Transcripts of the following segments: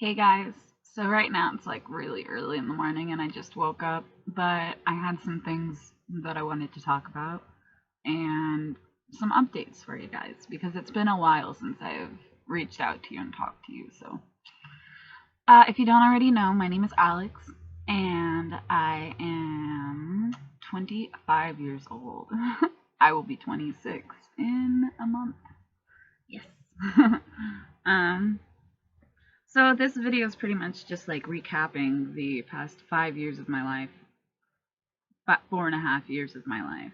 Hey guys, so right now it's like really early in the morning and I just woke up, but I had some things that I wanted to talk about and some updates for you guys because it's been a while since I've reached out to you and talked to you. So, if you don't already know, my name is Alex and I am 25 years old. I will be 26 in a month. Yes. um, So this video is pretty much just like recapping the past 5 years of my life, about 4.5 years of my life.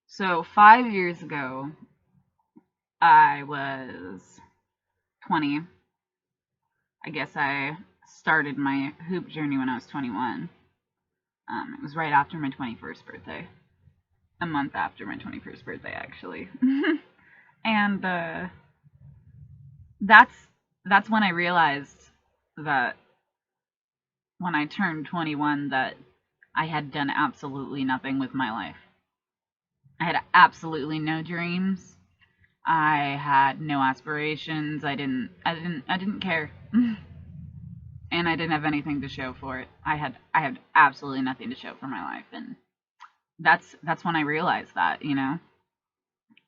So 5 years ago, I was 20. I guess I started my hoop journey when I was 21. It was right after my 21st birthday, a month after my 21st birthday, actually. And that's when I realized that when I turned 21 that I had done absolutely nothing with my life. I had absolutely no dreams. I had no aspirations. I didn't care. And I didn't have anything to show for it. I had absolutely nothing to show for my life, and that's when I realized that, you know.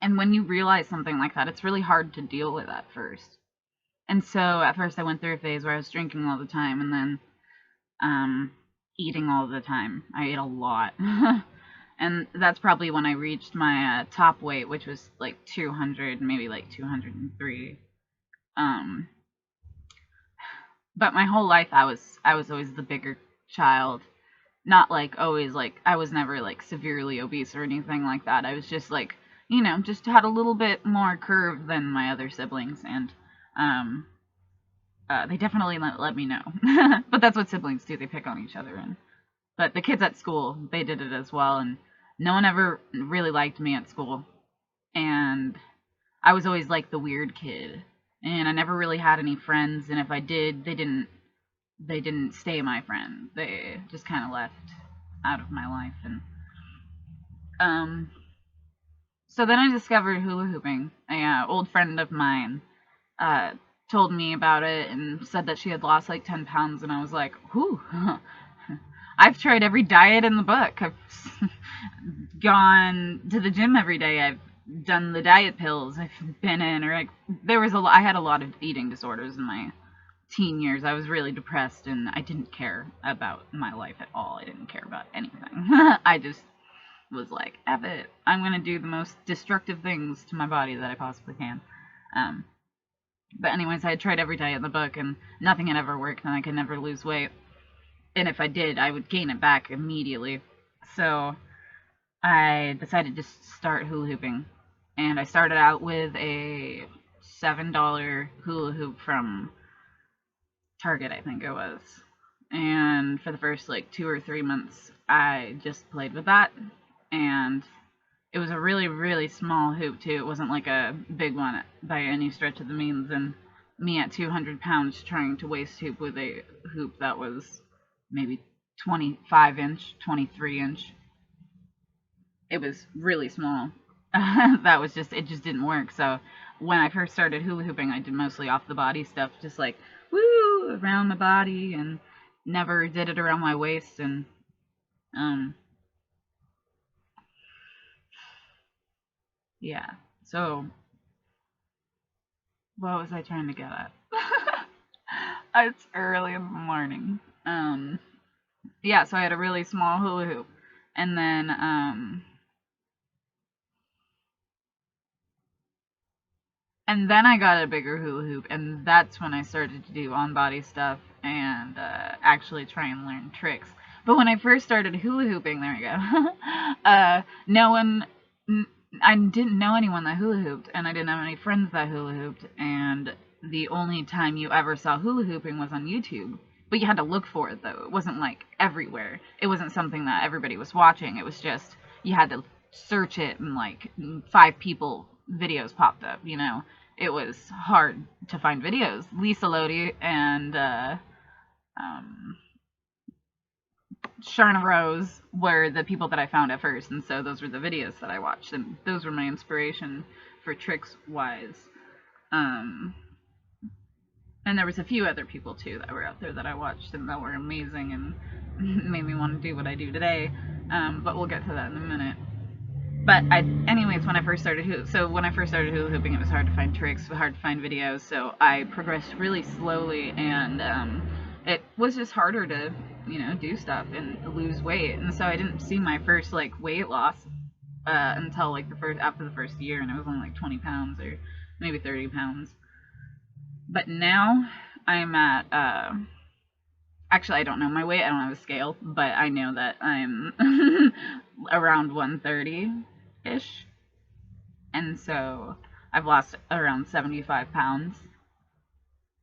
And when you realize something like that, it's really hard to deal with at first. And so at first I went through a phase where I was drinking all the time and then eating all the time. I ate a lot. And that's probably when I reached my top weight, which was like 200, maybe like 203. But my whole life I was always the bigger child. Not like always, like I was never like severely obese or anything like that. I was just like, just had a little bit more curve than my other siblings, and they definitely let me know. But that's what siblings do, they pick on each other. But the kids at school, they did it as well, and no one ever really liked me at school. And I was always like the weird kid, and I never really had any friends, and if I did, they didn't stay my friend. They just kind of left out of my life. And so then I discovered hula hooping. A old friend of mine uh, told me about it and said that she had lost like 10 pounds, and I was like, whew. I've tried every diet in the book. I've gone to the gym every day. I've done the diet pills. I've been in, or like, I had a lot of eating disorders in my teen years. I was really depressed, and I didn't care about my life at all. I didn't care about anything. I just was like, F it. I'm going to do the most destructive things to my body that I possibly can. But anyways, I had tried every diet in the book, and nothing had ever worked, and I could never lose weight. And if I did, I would gain it back immediately. So I decided to start hula hooping. And I started out with a $7 hula hoop from Target, I think it was. And for the first like 2 or 3 months, I just played with that. And it was a really, really small hoop, too. It wasn't like a big one by any stretch of the means. And me at 200 pounds trying to waist hoop with a hoop that was maybe 25-inch, 23-inch. It was really small. It just didn't work. So when I first started hula hooping, I did mostly off the body stuff, just like, woo, around the body, and never did it around my waist. And, yeah. So, what was I trying to get at? It's early in the morning. Yeah, so I had a really small hula hoop. And then, I got a bigger hula hoop, and that's when I started to do on-body stuff and actually try and learn tricks. But when I first started hula hooping, there we go, no one, I didn't know anyone that hula hooped, and I didn't have any friends that hula hooped, and the only time you ever saw hula hooping was on YouTube. But you had to look for it, though. It wasn't, like, everywhere. It wasn't something that everybody was watching. It was just, you had to search it, and, like, 5 people videos popped up, you know? It was hard to find videos. Lisa Lodi and Sharna Rose were the people that I found at first, and so those were the videos that I watched, and those were my inspiration for tricks-wise. And there was a few other people too that were out there that I watched and that were amazing and made me want to do what I do today. But we'll get to that in a minute. But anyways, when I first started hula hooping, it was hard to find tricks, hard to find videos. So I progressed really slowly, and it was just harder to, do stuff and lose weight. And so I didn't see my first like weight loss until like after the first year, and I was only like 20 pounds or maybe 30 pounds. But now I'm at actually, I don't know my weight. I don't have a scale, but I know that I'm around 130-ish. And so I've lost around 75 pounds.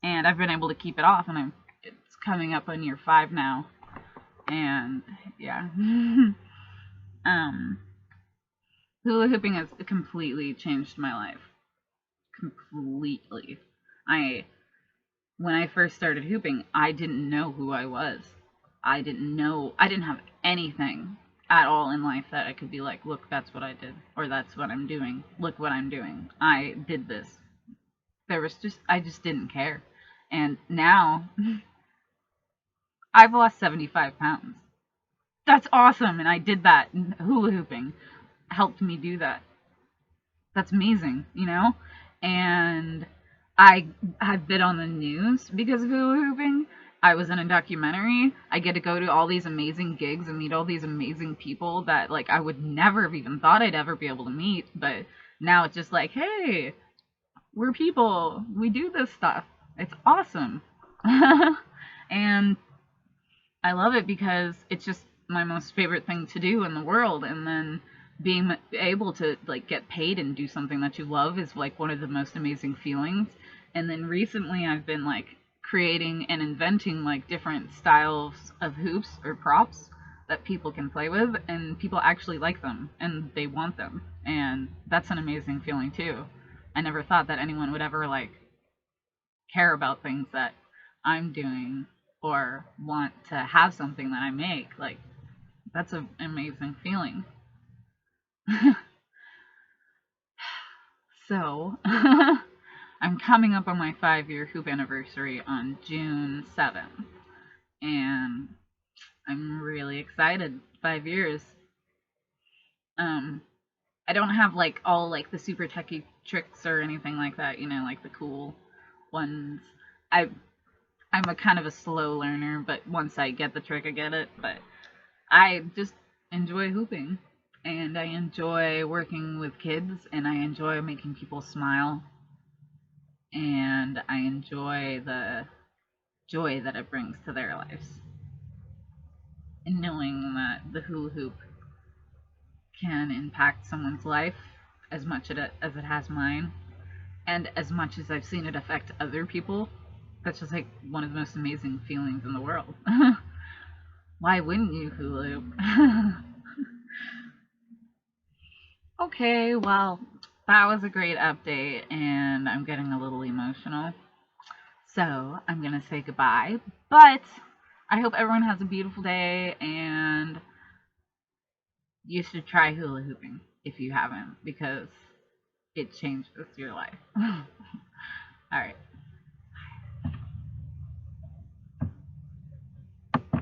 And I've been able to keep it off, and it's coming up on year 5 now. And yeah. Hula hooping has completely changed my life. Completely. When I first started hooping, I didn't know who I was. I didn't have anything at all in life that I could be like, look, that's what I did, or that's what I'm doing. Look what I'm doing. I did this. I just didn't care. And now I've lost 75 pounds. That's awesome. And I did that. And hula hooping helped me do that. That's amazing, And I've been on the news because of hula hooping. I was in a documentary. I get to go to all these amazing gigs and meet all these amazing people that like I would never have even thought I'd ever be able to meet. But now it's just like, hey, we're people. We do this stuff. It's awesome. And I love it because it's just my most favorite thing to do in the world. And then being able to like get paid and do something that you love is like one of the most amazing feelings. And then recently I've been like creating and inventing like different styles of hoops or props that people can play with, and people actually like them and they want them, and that's an amazing feeling too. I never thought that anyone would ever like care about things that I'm doing or want to have something that I make. Like, that's an amazing feeling. So I'm coming up on my 5-year hoop anniversary on June 7th, and I'm really excited. 5 years. I don't have like all like the super techie tricks or anything like that, like the cool ones. I'm a kind of a slow learner, but once I get the trick, I get it. But I just enjoy hooping, and I enjoy working with kids, and I enjoy making people smile, and I enjoy the joy that it brings to their lives. And knowing that the hula hoop can impact someone's life as much as it has mine, and as much as I've seen it affect other people, that's just like one of the most amazing feelings in the world. Why wouldn't you hula hoop? Okay, well, that was a great update, and I'm getting a little emotional. So I'm going to say goodbye, but I hope everyone has a beautiful day, and you should try hula hooping if you haven't, because it changes your life. All right.